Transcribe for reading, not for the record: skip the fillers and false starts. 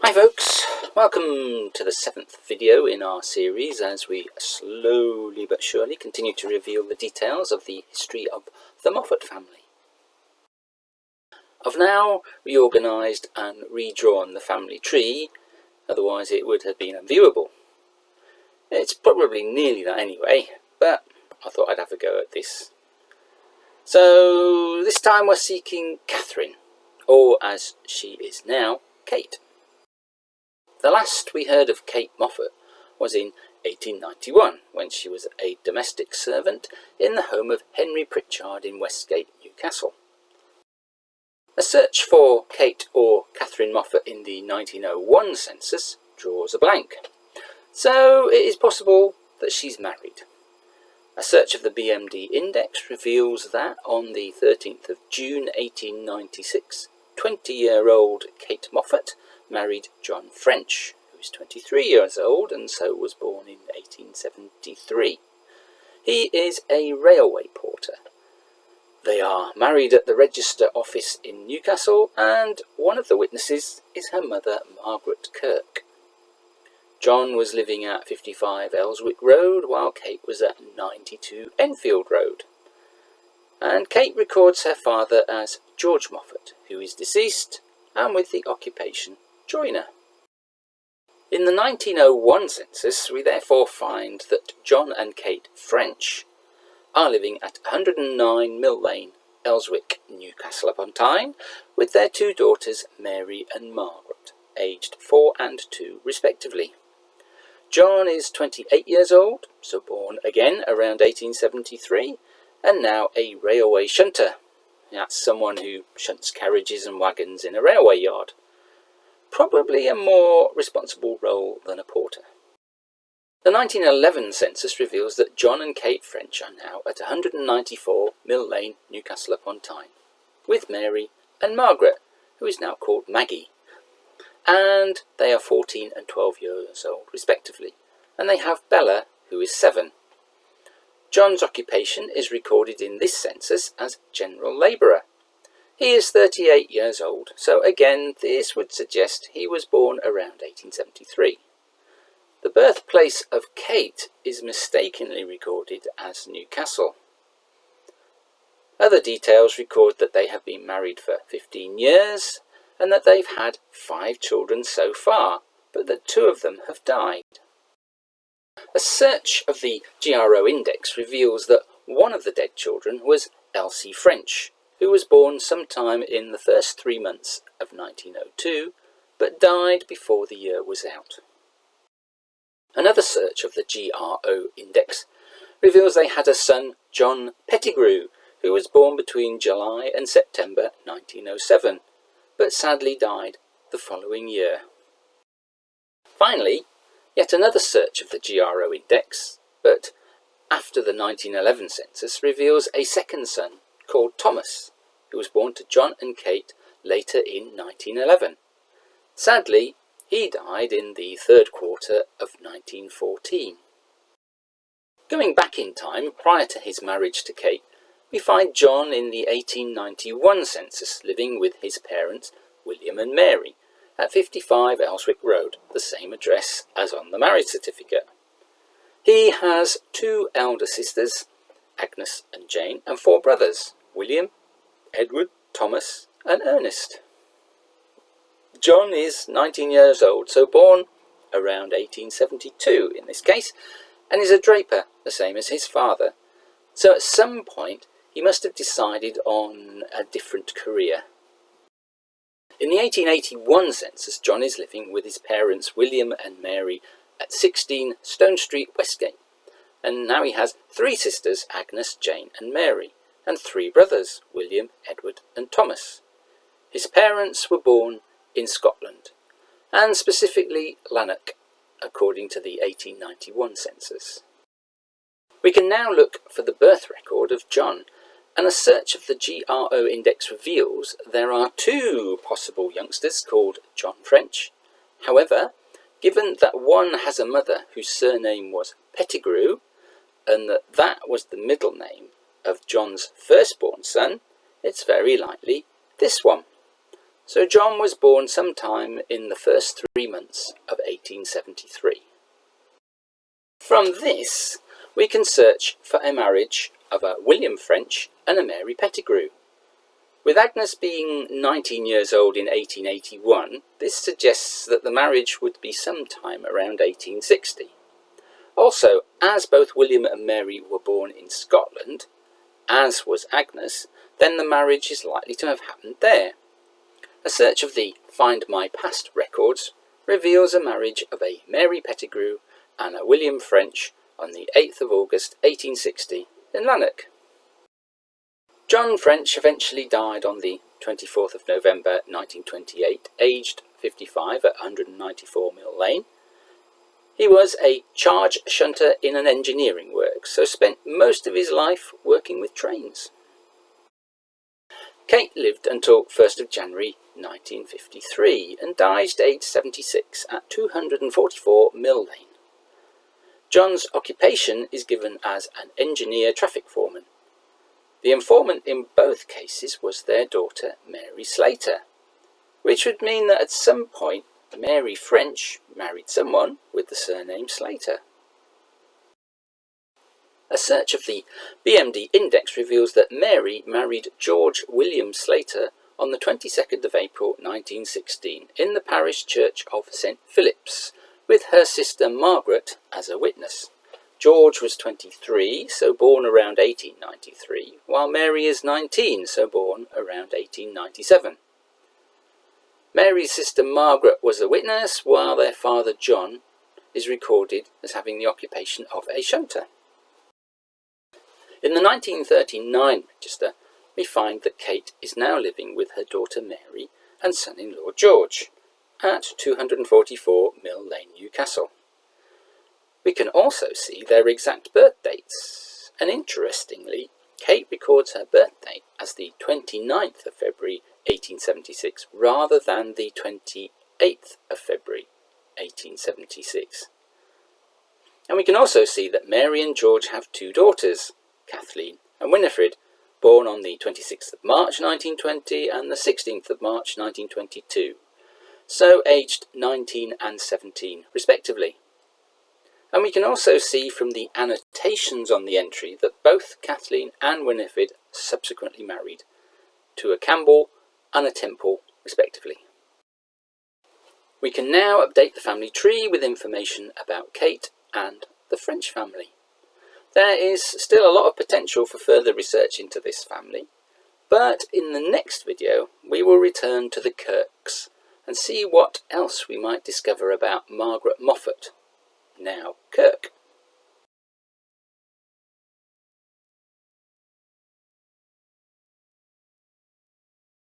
Hi folks, welcome to the 7th video in our series as we slowly but surely continue to reveal the details of the history of the Moffatt family. I've now reorganised and redrawn the family tree, otherwise it would have been unviewable. It's probably nearly that anyway, but I thought I'd have a go at this. So this time we're seeking Catherine, or as she is now, Kate. The last we heard of Kate Moffett was in 1891, when she was a domestic servant in the home of Henry Pritchard in Westgate, Newcastle. A search for Kate or Catherine Moffett in the 1901 census draws a blank, so it is possible that she's married. A search of the BMD index reveals that on the 13th of June 1896, 20-year-old Kate Moffett married John French, who is 23 years old and so was born in 1873. He is a railway porter. They are married at the Register Office in Newcastle, and one of the witnesses is her mother, Margaret Kirk. John was living at 55 Elswick Road, while Kate was at 92 Enfield Road. And Kate records her father as George Moffat, who is deceased, and with the occupation joiner. In the 1901 census, we therefore find that John and Kate French are living at 109 Mill Lane, Elswick, Newcastle upon Tyne, with their two daughters Mary and Margaret, aged 4 and 2 respectively. John is 28 years old, so born again around 1873, and now a railway shunter. That's someone who shunts carriages and wagons in a railway yard. Probably a more responsible role than a porter. The 1911 census reveals that John and Kate French are now at 194 Mill Lane, Newcastle upon Tyne, with Mary and Margaret, who is now called Maggie. And they are 14 and 12 years old respectively, and they have Bella, who is 7. John's occupation is recorded in this census as general labourer. He is 38 years old, so again this would suggest he was born around 1873. The birthplace of Kate is mistakenly recorded as Newcastle. Other details record that they have been married for 15 years and that they've had 5 children so far, but that 2 of them have died. A search of the GRO index reveals that one of the dead children was Elsie French, who was born sometime in the first 3 months of 1902, but died before the year was out. Another search of the GRO index reveals they had a son, John Pettigrew, who was born between July and September 1907, but sadly died the following year. Finally, yet another search of the GRO index, but after the 1911 census, reveals a second son called Thomas, who was born to John and Kate later in 1911. Sadly, he died in the 3rd quarter of 1914. Going back in time, prior to his marriage to Kate, we find John in the 1891 census living with his parents, William and Mary, at 55 Elswick Road, the same address as on the marriage certificate. He has 2 elder sisters, Agnes and Jane, and 4 brothers, William, Edward, Thomas and Ernest. John is 19 years old, so born around 1872 in this case, and is a draper, the same as his father. So at some point he must have decided on a different career. In the 1881 census, John is living with his parents William and Mary at 16 Stone Street, Westgate, and now he has 3 sisters, Agnes, Jane and Mary, and 3 brothers, William, Edward and Thomas. His parents were born in Scotland, and specifically Lanark, according to the 1891 census. We can now look for the birth record of John, and a search of the GRO index reveals there are 2 possible youngsters called John French. However, given that one has a mother whose surname was Pettigrew, and that was the middle name of John's firstborn son, it's very likely this one. So John was born sometime in the first 3 months of 1873. From this, we can search for a marriage of a William French and a Mary Pettigrew. With Agnes being 19 years old in 1881, this suggests that the marriage would be sometime around 1860. Also, as both William and Mary were born in Scotland, as was Agnes, then the marriage is likely to have happened there. A search of the FindMyPast records reveals a marriage of a Mary Pettigrew and a William French on the 8th of August 1860 in Lanark. John French eventually died on the 24th of November 1928, aged 55 at 194 Mill Lane. He was a charge shunter in an engineering works, so spent most of his life working with trains. Kate lived until 1st of January 1953 and died aged 76 at 244 Mill Lane. John's occupation is given as an engineer traffic foreman. The informant in both cases was their daughter Mary Slater, which would mean that at some point Mary French married someone with the surname Slater. A search of the BMD index reveals that Mary married George William Slater on the 22nd of April 1916 in the parish church of St. Philip's, with her sister Margaret as a witness. George was 23, so born around 1893, while Mary is 19, so born around 1897. Mary's sister Margaret was a witness, while their father John is recorded as having the occupation of a shunter. In the 1939 register, we find that Kate is now living with her daughter Mary and son-in-law George at 244 Mill Lane, Newcastle. We can also see their exact birth dates, and interestingly, Kate records her birth date as the 29th of February 1876 rather than the 28th of February 1876. And we can also see that Mary and George have two daughters, Kathleen and Winifred, born on the 26th of March 1920 and the 16th of March 1922, so aged 19 and 17 respectively. And we can also see from the annotations on the entry that both Kathleen and Winifred subsequently married to a Campbell and a Temple respectively. We can now update the family tree with information about Kate and the French family. There is still a lot of potential for further research into this family, but in the next video we will return to the Kirks and see what else we might discover about Margaret Moffatt, now Kirk.